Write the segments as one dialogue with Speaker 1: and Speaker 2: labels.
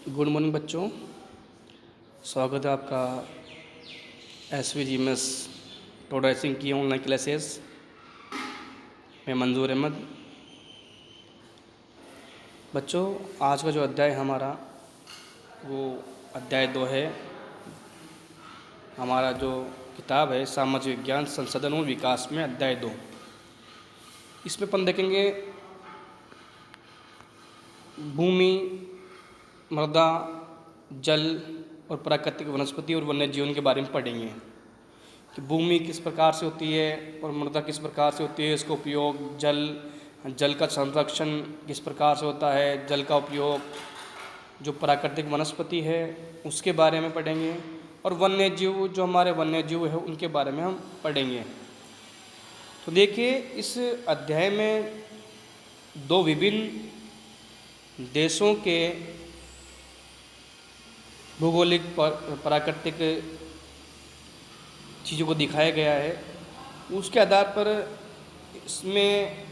Speaker 1: Good morning बच्चों। स्वागत है आपका SVGMS टोडराइसिंग की ऑनलाइन क्लासेस में मंजूर अहमद। बच्चों, आज का जो अध्याय हमारा वो अध्याय 2 है। हमारा जो किताब है सामाजिक विज्ञान संसाधन और विकास में अध्याय 2। इसमें अपन देखेंगे भूमि, मृदा, जल और प्राकृतिक वनस्पति और वन्य जीवन के बारे में पढ़ेंगे कि भूमि किस प्रकार से होती है और मृदा किस प्रकार से होती है, इसका उपयोग, जल का संरक्षण किस प्रकार से होता है, जल का उपयोग, जो प्राकृतिक वनस्पति है उसके बारे में पढ़ेंगे, और वन्य जीव, जो हमारे वन्य जीव है उनके बारे में हम पढ़ेंगे। तो देखिए, इस अध्याय में दो विभिन्न देशों के भौगोलिक प्राकृतिक चीज़ों को दिखाया गया है। उसके आधार पर इसमें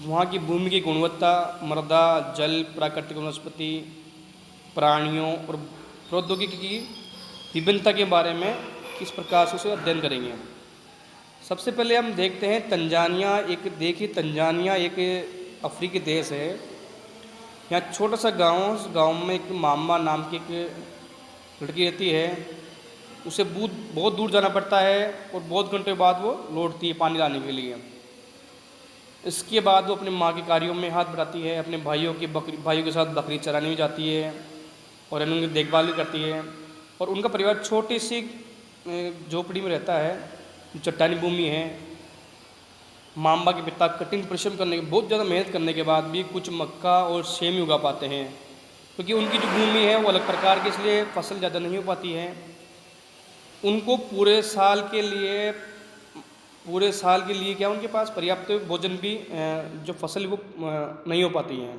Speaker 1: वहाँ की भूमि की गुणवत्ता, मृदा, जल, प्राकृतिक वनस्पति, प्राणियों और प्रौद्योगिकी की विभिन्नता के बारे में किस प्रकार से उसे अध्ययन करेंगे। सबसे पहले हम देखते हैं तंजानिया। तंजानिया एक अफ्रीकी देश है। यहाँ छोटा सा गांव में एक मामा नाम की एक लड़की रहती है। उसे बहुत दूर जाना पड़ता है और बहुत घंटे बाद वो लौटती है पानी लाने के लिए। इसके बाद वो अपने माँ के कार्यों में हाथ बढ़ाती है, अपने भाइयों के साथ बकरी चराने भी जाती है और उनकी देखभाल भी करती है। और उनका परिवार छोटी सी झोपड़ी में रहता है, चट्टानी भूमि है। मामा के पिता कठिन परिश्रम करने के, बहुत ज़्यादा मेहनत करने के बाद भी कुछ मक्का और सेम उगा पाते हैं, क्योंकि उनकी जो भूमि है वो अलग प्रकार की, इसलिए फसल ज़्यादा नहीं हो पाती है। उनको पूरे साल के लिए क्या उनके पास पर्याप्त भोजन भी, जो फसल वो नहीं हो पाती है।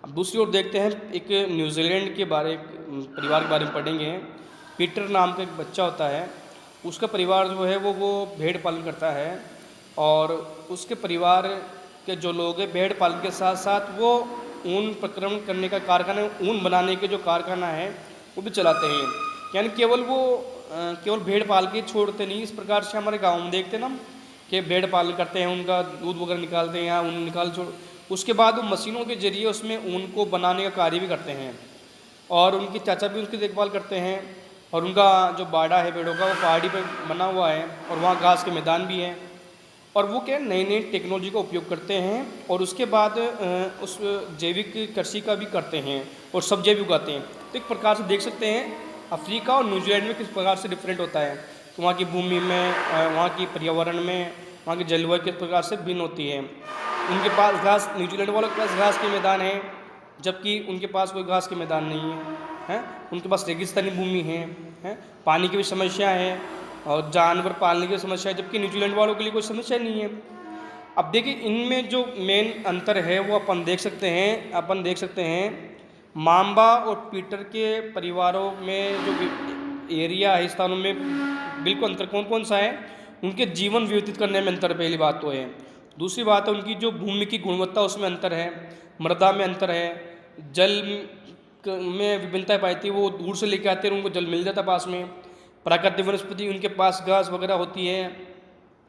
Speaker 1: अब दूसरी ओर देखते हैं, एक न्यूजीलैंड के परिवार के बारे में पढ़ेंगे। पीटर नाम का एक बच्चा होता है। उसका परिवार जो है वो भेड़ पालन करता है, और उसके परिवार के जो लोग हैं भेड़ पालन के साथ साथ वो ऊन प्रक्रमण करने का कारखाना, ऊन बनाने के जो कारखाना है वो भी चलाते हैं। यानी केवल भेड़ पाल के छोड़ते नहीं। इस प्रकार से हमारे गांव में देखते हैं ना कि भेड़ पालन करते हैं, उनका दूध वगैरह निकालते हैं, या ऊन निकाल छोड़, उसके बाद वो मशीनों के जरिए उसमें ऊन को बनाने का कार्य भी करते हैं। और उनके चाचा भी उसकी देखभाल करते हैं। और उनका जो बाड़ा है भेड़ों का वो पहाड़ी पर बना हुआ है, और वहाँ घास के मैदान भी हैं। और वो क्या नई नई टेक्नोलॉजी का उपयोग करते हैं, और उसके बाद उस जैविक कृषि का भी करते हैं और सब्जियाँ भी उगाते हैं। तो एक प्रकार से देख सकते हैं अफ्रीका और न्यूजीलैंड में किस प्रकार से डिफरेंट होता है। तो वहाँ की भूमि में, वहाँ की पर्यावरण में, वहाँ की जलवायु किस प्रकार से भिन्न होती है। उनके पास घास, न्यूजीलैंड वालों के पास घास के मैदान है, जबकि उनके पास कोई घास के मैदान नहीं है। उनके पास रेगिस्तानी भूमि है, पानी की भी समस्या है और जानवर पालने की समस्या है, जबकि न्यूजीलैंड वालों के लिए कोई समस्या नहीं है। अब देखिए, इनमें जो मेन अंतर है वो अपन देख सकते हैं माम्बा और पीटर के परिवारों में जो एरिया है, स्थानों में बिल्कुल अंतर कौन कौन सा है। उनके जीवन व्यतीत करने में अंतर, पहली बात तो है। दूसरी बात है उनकी जो भूमि की गुणवत्ता उसमें अंतर है, मृदा में अंतर है, जल में विभिन्नता पाई थी, वो दूर से लेके आते हैं, उनको जल मिल जाता पास में। प्राकृतिक वनस्पति उनके पास घास वगैरह होती है,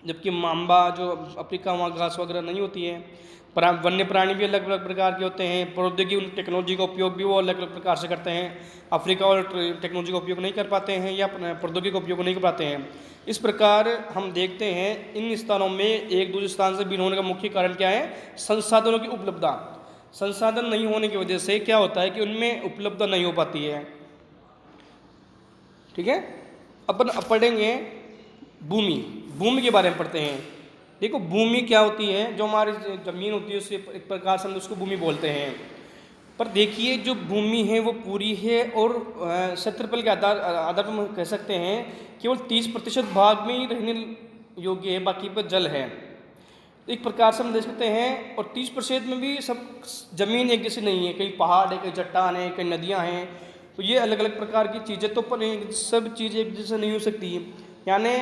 Speaker 1: जबकि माम्बा जो अफ्रीका वहाँ घास वगैरह नहीं होती है। वन्य प्राणी भी अलग अलग प्रकार के होते हैं। प्रौद्योगिकी टेक्नोलॉजी का उपयोग भी वो अलग अलग प्रकार से करते हैं। अफ्रीका और टेक्नोलॉजी का उपयोग नहीं कर पाते हैं, या प्रौद्योगिकी का उपयोग नहीं कर पाते हैं। इस प्रकार हम देखते हैं इन स्थानों में एक दूसरे स्थान से भिन्न होने का मुख्य कारण क्या है, संसाधनों की उपलब्धता। संसाधन नहीं होने की वजह से क्या होता है कि उनमें उपलब्धता नहीं हो पाती है। ठीक है, अपन पढ़ेंगे भूमि के बारे में पढ़ते हैं। देखो, भूमि क्या होती है, जो हमारी ज़मीन होती है उससे एक प्रकार से हम उसको भूमि बोलते हैं। पर देखिए, जो भूमि है वो पूरी है, और क्षेत्रफल के आधार पर हम कह सकते हैं केवल 30% भाग में ही रहने योग्य है, बाकी पर जल है। एक प्रकार से हम देख सकते हैं, और 30% में भी सब जमीन एक जैसी नहीं है, कहीं पहाड़ है, कहीं चट्टान है, कहीं नदियाँ हैं। तो ये अलग अलग प्रकार की चीज़ें, तो पर सब चीज़ें एक जैसे नहीं हो सकती। यानी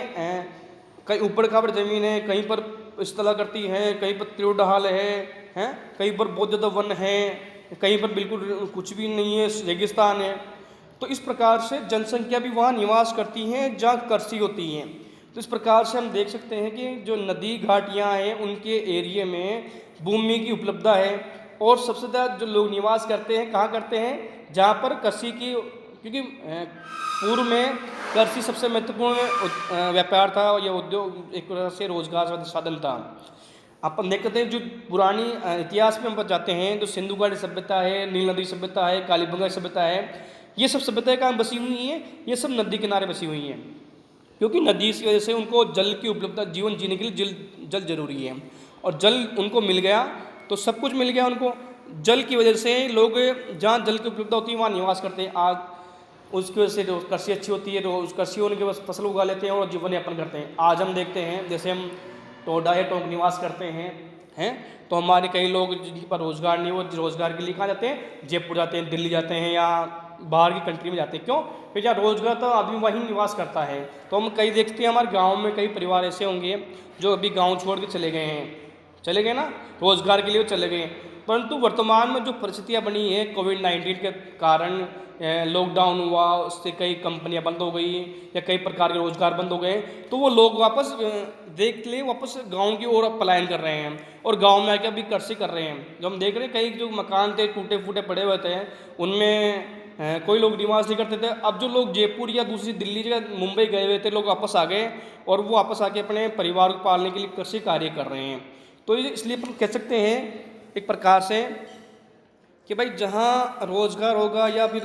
Speaker 1: कहीं ऊबड़ खाबड़ ज़मीन है, कहीं पर स्थला करती है, कहीं पर त्रिव ढाल है, कहीं पर बहुत ज़्यादा वन है, कहीं पर बिल्कुल कुछ भी नहीं है, रेगिस्तान है। तो इस प्रकार से जनसंख्या भी वहाँ निवास करती हैं जहाँ कृषि होती हैं। तो इस प्रकार से हम देख सकते हैं कि जो नदी घाटियाँ हैं उनके एरिए में भूमि की उपलब्धता है, और सबसे ज़्यादा जो लोग निवास करते हैं कहाँ करते हैं, जहाँ पर कृषि की, क्योंकि पूर्व में कृषि सबसे महत्वपूर्ण व्यापार था या उद्योग, एक तरह से रोजगार का साधन था। अपन देखते हैं जो पुरानी इतिहास में हम जाते हैं तो सिंधु घाटी सभ्यता है, नील नदी सभ्यता है, कालीबंगा सभ्यता है, ये सब सभ्यताएं कहाँ बसी हुई हैं, ये सब नदी किनारे बसी हुई हैं, क्योंकि नदी की वजह से उनको जल की उपलब्धता, जीवन जीने के लिए जल जरूरी है, और जल उनको मिल गया तो सब कुछ मिल गया उनको। जल की वजह से लोग जहाँ जल की उपलब्धता होती है वहाँ निवास करते हैं। आज उसकी वजह से कृषि अच्छी होती है, रोज कृषि होने के बाद फसल उगा लेते हैं और जीवन यापन करते हैं। आज हम देखते हैं जैसे हम टोडा या टोंक निवास करते हैं तो हमारे कई लोग जिनके पास रोजगार नहीं, वो रोजगार के लिए कहाँ जाते हैं, जयपुर जाते हैं, दिल्ली जाते हैं, या बाहर की कंट्री में जाते हैं। क्यों? फिर जहाँ रोजगार तो आदमी वहीं निवास करता है। तो हम कई देखते हैं हमारे गाँव में कई परिवार ऐसे होंगे जो अभी गाँव छोड़ के चले गए हैं, चले गए ना, रोजगार के लिए वो चले गए। परंतु वर्तमान में जो परिस्थितियाँ बनी है कोविड-19 के कारण, लॉकडाउन हुआ, उससे कई कंपनियां बंद हो गई या कई प्रकार के रोजगार बंद हो गए, तो वो लोग वापस देख ले वापस गांव की ओर पलायन कर रहे हैं और गांव में आके अभी कृषि कर रहे हैं। जो हम देख रहे हैं कई जो मकान थे टूटे फूटे पड़े हुए थे उनमें कोई लोग निवास नहीं करते थे। अब जो लोग जयपुर या दूसरी दिल्ली या मुंबई गए हुए थे लोग वापस आ गए और वो वापस आके अपने परिवार को पालने के लिए कृषि कार्य कर रहे हैं। तो इसलिए अपन कह सकते हैं एक प्रकार से कि भाई जहाँ रोजगार होगा या फिर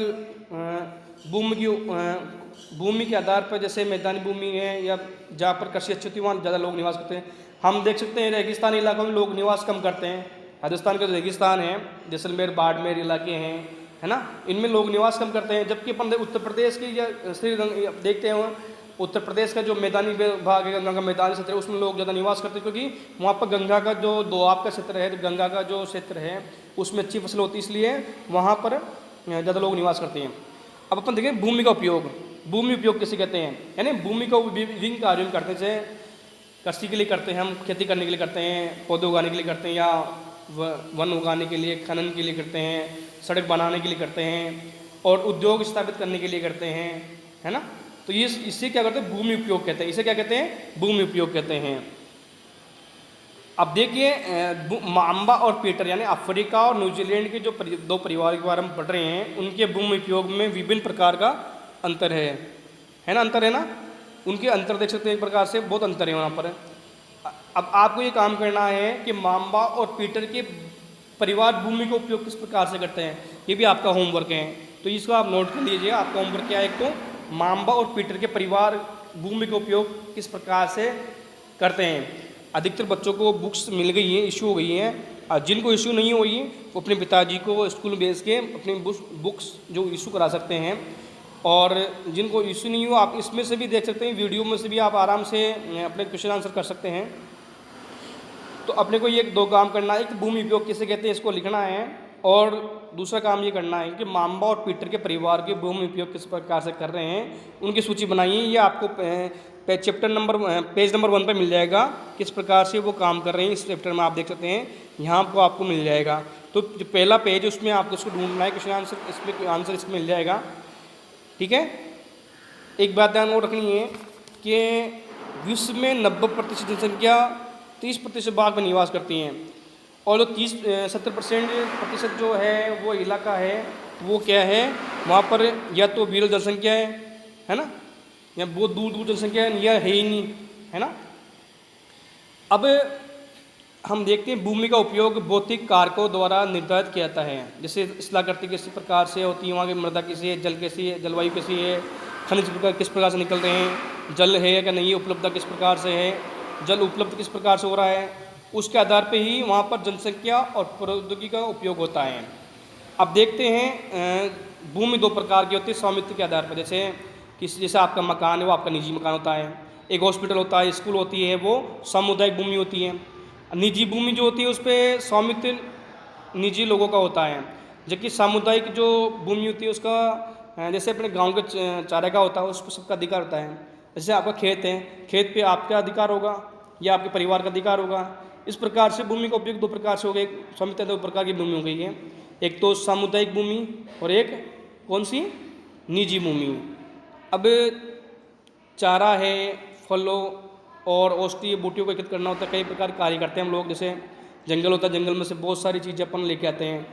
Speaker 1: भूमि के आधार पर, जैसे मैदानी भूमि है या जहाँ पर कृषि अच्छी होती है वहाँ ज़्यादा लोग निवास करते हैं। हम देख सकते हैं रेगिस्तानी इलाकों में लोग निवास कम करते हैं। राजस्थान के जो रेगिस्तान है, जैसलमेर बाड़मेर इलाके हैं, है ना, इनमें लोग निवास कम करते हैं। जबकि अपन उत्तर प्रदेश की या देखते हैं उत्तर प्रदेश का जो मैदानी भाग है, गंगा का मैदानी क्षेत्र है, उसमें लोग ज़्यादा निवास करते हैं, क्योंकि वहाँ पर गंगा का जो दोआब का क्षेत्र है, गंगा का जो क्षेत्र है उसमें अच्छी फसल होती है, इसलिए वहाँ पर ज़्यादा लोग निवास करते हैं। अब अपन देखें भूमि का उपयोग, भूमि उपयोग किसे कहते हैं, यानी भूमि का विभिन्न कार्यों में करते हैं। कृषि के लिए करते हैं, हम खेती करने के लिए करते हैं, पौधे उगाने के लिए करते हैं, या वन उगाने के लिए, खनन के लिए करते हैं, सड़क बनाने के लिए करते हैं, और उद्योग स्थापित करने के लिए करते हैं, है ना। तो ये इससे क्या करते हैं, भूमि उपयोग कहते हैं, इसे क्या कहते हैं, भूमि उपयोग कहते हैं। अब देखिए माम्बा और पीटर यानी अफ्रीका और न्यूजीलैंड के जो दो परिवार के बारे में पढ़ रहे हैं, उनके भूमि उपयोग में विभिन्न प्रकार का अंतर है ना, अंतर है ना, उनके अंतर देख सकते हैं, एक प्रकार से बहुत अंतर है वहाँ पर। अब आपको ये काम करना है कि माम्बा और पीटर के परिवार भूमि का उपयोग किस प्रकार से करते हैं, ये भी आपका होमवर्क है, तो इसको आप नोट कर लीजिए। आपका होमवर्क क्या है, एक तो माम्बा और पीटर के परिवार भूमि का उपयोग किस प्रकार से करते हैं। अधिकतर बच्चों को बुक्स मिल गई हैं, इशू हो गई हैं, जिनको इशू नहीं हुई वो अपने पिताजी को स्कूल भेज के अपनी बुक्स जो इशू करा सकते हैं, और जिनको इशू नहीं हुआ आप इसमें से भी देख सकते हैं, वीडियो में से भी आप आराम से अपने क्वेश्चन आंसर कर सकते हैं। तो अपने को ये दो काम करना है, एक भूमि उपयोग किसे कहते हैं इसको लिखना है, और दूसरा काम ये करना है कि माम्बा और पीटर के परिवार के भूमि उपयोग किस प्रकार से कर रहे हैं उनकी सूची बनाइए। ये आपको पेज नंबर 1 पर मिल जाएगा, किस प्रकार से वो काम कर रहे हैं इस चैप्टर में आप देख सकते हैं, यहाँ आपको मिल जाएगा। तो जो पहला पेज उसमें आपको उसको ढूंढना है, क्वेश्चन आंसर इसमें आंसर इसमें मिल जाएगा, ठीक है। एक बात ध्यान और रखनी है कि विश्व में 90% जनसंख्या 30% भाग में निवास करती हैं, और जो 70% जो है वो इलाका है वो क्या है, वहाँ पर या तो विरल जनसंख्या है ना, या बहुत दूर दूर जनसंख्या या है ही नहीं, है ना। अब हम देखते हैं भूमि का उपयोग भौतिक कारकों द्वारा निर्धारित किया जाता है, जैसे स्थलाकृति किस प्रकार से होती है, वहाँ की मृदा कैसी है, जल कैसी है, जलवायु कैसी है, खनिज किस प्रकार से निकल रहे हैं, जल है या नहीं, उपलब्धता किस प्रकार से है, जल उपलब्ध किस प्रकार से हो रहा है, उसके आधार पे ही वहाँ पर जनसंख्या और प्रौद्योगिकी का उपयोग होता है। अब देखते हैं भूमि दो प्रकार की होती है स्वामित्व के आधार पर, जैसे आपका मकान है वो आपका निजी मकान होता है, एक हॉस्पिटल होता है, स्कूल होती है, वो सामुदायिक भूमि होती है। निजी भूमि जो होती है उस पर स्वामित्व निजी लोगों का होता है, जबकि सामुदायिक जो भूमि होती है उसका जैसे अपने गांव का चारागाह होता है उस पर सबका अधिकार होता है। जैसे आपका खेत है, खेत पे आपका अधिकार होगा या आपके परिवार का अधिकार होगा। इस प्रकार से भूमि का उपयोग दो प्रकार से हो गए, स्वामित्व दो प्रकार की भूमि हो गई है। एक तो सामुदायिक भूमि और एक कौन सी, निजी भूमि। अब चारा है, फलों और औषधीय बूटियों को एकत्रित करना होता है, कई प्रकार के कार्य करते हैं हम लोग। जैसे जंगल होता है, जंगल में से बहुत सारी चीज़ें अपन लेके आते हैं,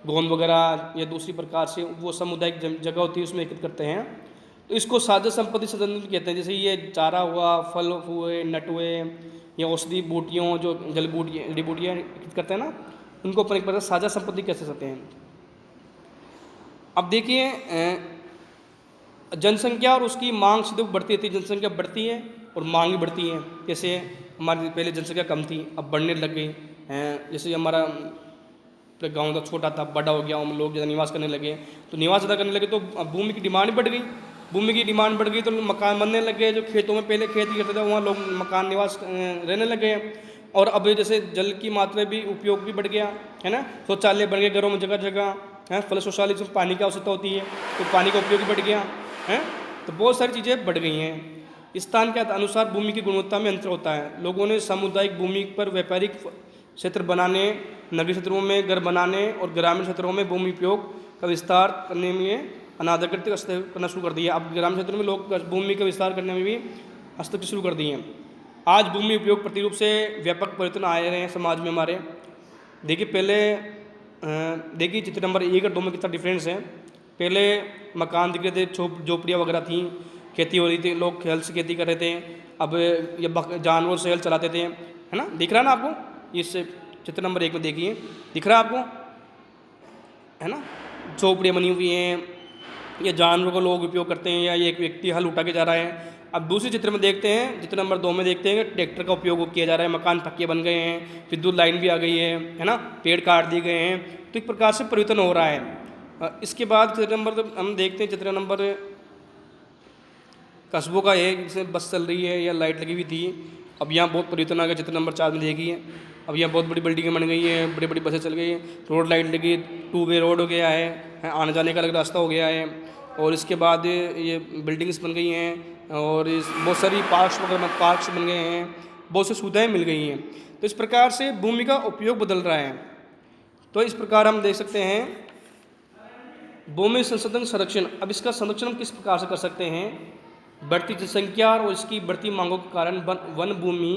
Speaker 1: गोंद वगैरह या दूसरी प्रकार से वो सामुदायिक जगह होती है उसमें एकत्रित करते हैं, तो इसको साझा संपत्ति सदन कहते हैं। जैसे ये चारा हुआ, फल हुए, नट हुए या औषधि बूटियों जो जल बूटियाँ एकत्रित करते हैं ना, उनको अपन एक प्रकार साझा संपत्ति कह सकते हैं। अब देखिए जनसंख्या और उसकी मांग से बढ़ती रहती है, जनसंख्या बढ़ती है और मांग भी बढ़ती है। जैसे हमारी पहले जनसंख्या कम थी, अब बढ़ने लग गई। जैसे हमारा गांव था, छोटा था, बड़ा हो गया, हम लोग ज़्यादा निवास करने लगे, तो निवास ज़्यादा करने लगे तो अब भूमि की डिमांड बढ़ गई। भूमि की डिमांड बढ़ गई तो मकान बनने लग गए। जो खेतों में पहले खेती करते थे वहाँ लोग मकान निवास रहने लग गए। और अब जैसे जल की मात्रा भी, उपयोग भी बढ़ गया है ना, शौचालय बन गए घरों में जगह जगह है, फल शौचालय जिसमें पानी की आवश्यकता होती है तो पानी का उपयोग भी बढ़ गया है, तो बहुत सारी चीज़ें बढ़ गई हैं। स्थान के अनुसार भूमि की गुणवत्ता में अंतर होता है। लोगों ने सामुदायिक भूमि पर व्यापारिक क्षेत्र बनाने, नगरीय क्षेत्रों में घर बनाने और ग्रामीण क्षेत्रों में भूमि उपयोग का विस्तार करने में अनाधिकृत हस्तक्षेप करना शुरू कर दिया। अब ग्रामीण क्षेत्र में लोग भूमि का विस्तार करने में भी हस्तक्षेप शुरू कर दिए हैं। आज भूमि उपयोग प्रतिरूप से व्यापक परिवर्तन आए रहे हैं समाज में हमारे। देखिए पहले देखिए चित्र नंबर 1 और 2 में कितना डिफरेंस है। पहले मकान दिख रहे थे, झोपड़ियाँ वगैरह थी, खेती हो रही थी, लोग हल से खेती कर रहे थे। अब ये जानवर से हल चलाते थे, है ना, दिख रहा है ना आपको, इस चित्र नंबर 1 में देखिए, दिख रहा है आपको, है ना, झोपड़ियाँ बनी हुई हैं, ये जानवरों का लोग उपयोग करते हैं, या ये एक व्यक्ति हल उठा के जा रहा है। अब दूसरे चित्र में देखते हैं, चित्र नंबर 2 में देखते हैं कि ट्रैक्टर का उपयोग किया जा रहा है, मकान पक्के बन गए हैं, विद्युत लाइन भी आ गई है ना, पेड़ काट दिए गए हैं, तो एक प्रकार से परिवर्तन हो रहा है। इसके बाद चित्र नंबर हम देखते हैं, चित्र नंबर कस्बों का है, जिससे बस चल रही है या लाइट लगी हुई थी, अब यहाँ बहुत परिवर्तन आ गया। चित्र नंबर 4 में देखिए, अब यहाँ बहुत बड़ी बिल्डिंगें बन गई हैं, बड़ी बड़ी बसें चल गई हैं, रोड लाइट लगी, 2 वे रोड हो गया है, आने जाने का अलग रास्ता हो गया है। और इसके बाद ये बिल्डिंग्स बन गई हैं और बहुत सारी पार्क्स बन गए हैं, बहुत सी सुविधाएँ मिल गई हैं। तो इस प्रकार से भूमि का उपयोग बदल रहा है। तो इस प्रकार हम देख सकते हैं भूमि संसाधन संरक्षण। अब इसका संरक्षण हम किस प्रकार से कर सकते हैं। बढ़ती जनसंख्या और इसकी बढ़ती मांगों के कारण वन भूमि,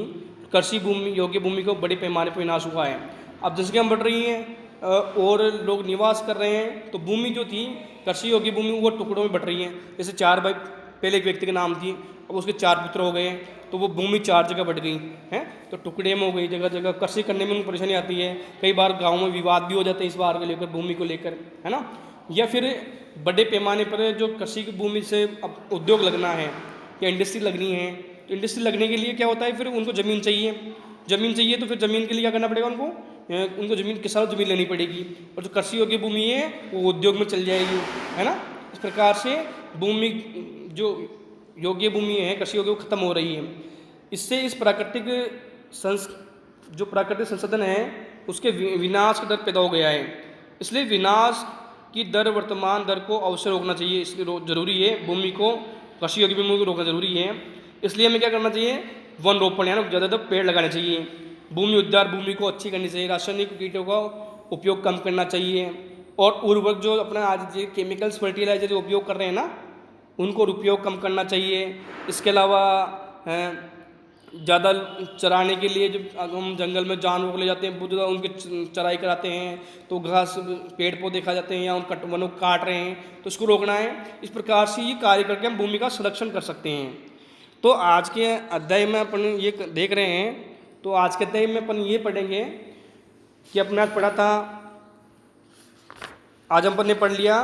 Speaker 1: कृषि भूमि, योग्य भूमि को बड़े पैमाने पर विनाश हुआ है। अब जनसंख्या बढ़ रही है और लोग निवास कर रहे हैं, तो भूमि जो थी कृषि योग्य भूमि वो टुकड़ों में बट रही है। जैसे 4 भाई पहले एक व्यक्ति के नाम थी, अब उसके 4 पुत्र हो गए, तो वो भूमि 4 जगह बट गई है, तो टुकड़े में हो गई, जगह जगह कृषि करने में उनको परेशानी आती है। कई बार गाँव में विवाद भी हो जाते हैं इस बार को लेकर, भूमि को लेकर, है ना। या फिर बड़े पैमाने पर जो कृषि की भूमि से अब उद्योग लगना है या इंडस्ट्री लगनी है, तो इंडस्ट्री लगने के लिए क्या होता है, फिर उनको ज़मीन चाहिए। ज़मीन चाहिए तो फिर ज़मीन के लिए क्या करना पड़ेगा उनको ज़मीन, किसानों ज़मीन लेनी पड़ेगी, और जो कृषि योग्य भूमि है वो उद्योग में चल जाएगी, है ना। इस प्रकार से भूमि जो योग्य भूमि है कृषि योग्य, खत्म हो रही है। इससे इस जो प्राकृतिक संसाधन है उसके विनाश का दर पैदा हो गया है। इसलिए विनाश की दर, वर्तमान दर को अवश्य रोकना चाहिए। इसलिए जरूरी है भूमि को, कृषि योग्य भूमि को रोकना जरूरी है। इसलिए हमें क्या करना चाहिए, वन रोपण यानी ज़्यादा पेड़ लगाने चाहिए। भूमि उद्धार, भूमि को अच्छी करनी चाहिए। रासायनिक कीटों का उपयोग कम करना चाहिए, और उर्वरक जो अपना आज ये केमिकल्स फर्टिलाइजर जो उपयोग कर रहे हैं ना, उनको उपयोग कम करना चाहिए। इसके अलावा ज़्यादा चराने के लिए जब हम जंगल में जानवरों को ले जाते हैं, बहुत ज़्यादा उनकी चराई कराते हैं, तो घास पेड़ पौधे खा जाते हैं या उन वनों को काट रहे हैं, तो इसको रोकना है। इस प्रकार से ये कार्य करके हम भूमि का संरक्षण कर सकते हैं। तो आज के अध्याय में अपन ये देख रहे हैं, तो आज के अध्याय में अपन ये पढ़ेंगे कि अपने आज पढ़ा था, आज अपन ने पढ़ लिया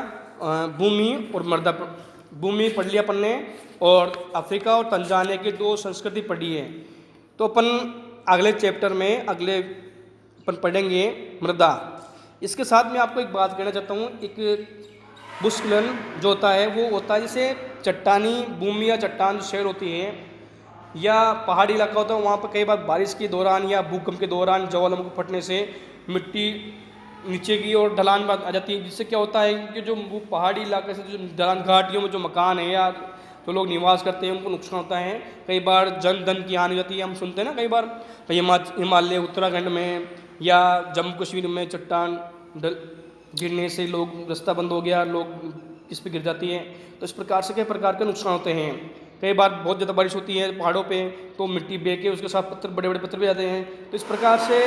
Speaker 1: भूमि और मृदा, भूमि पढ़ लिया अपन ने, और अफ्रीका और तंजानिया की 2 संस्कृति पढ़ी है। तो अपन अगले चैप्टर में अपन पढ़ेंगे मृदा। इसके साथ में आपको एक बात कहना चाहता हूँ, एक भूस्खलन जो होता है वो होता है जैसे चट्टानी भूमि या चट्टान जो शहर होती है या पहाड़ी इलाका होता है, वहाँ पर कई बार बारिश के दौरान या भूकंप के दौरान ज्वालामुखी फटने से मिट्टी नीचे की और ढलान आ जाती है, जिससे क्या होता है कि जो वो पहाड़ी इलाके से जो ढलान घाटियों में जो मकान है या जो लोग निवास करते हैं उनको नुकसान होता है। कई बार जन धन की हानि होती है, हम सुनते हैं ना, कई बार हिमालय उत्तराखंड में या जम्मू कश्मीर में चट्टान गिरने से लोग रास्ता बंद हो गया, लोग इस पे गिर जाती है। तो इस प्रकार से कई प्रकार के नुकसान होते हैं। कई बार बहुत ज़्यादा बारिश होती है पहाड़ों पे, तो मिट्टी बह के उसके साथ पत्थर, बड़े बड़े पत्थर भी आते हैं, तो इस प्रकार से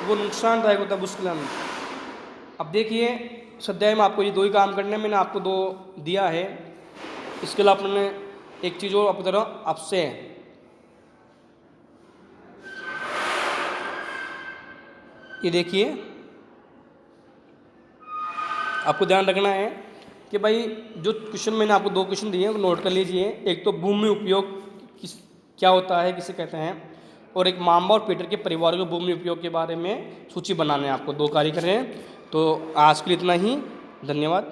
Speaker 1: वो नुकसानदायक होता है भूस्खलन। अब देखिए इस अध्याय में आपको ये दो ही काम करने हैं, मैंने आपको दो दिया है। इसके अलावा मैंने एक चीज़ और आपको बता रहा हूँ आपसे, ये देखिए आपको ध्यान रखना है कि भाई जो क्वेश्चन मैंने आपको दो क्वेश्चन दिए हैं वो नोट कर लीजिए। एक तो भूमि उपयोग किस क्या होता है, किसे कहते हैं, और एक मामा और पीटर के परिवार के भूमि उपयोग के बारे में सूची बनाने हैं आपको, दो कार्य कर रहे हैं। तो आज के लिए इतना ही, धन्यवाद।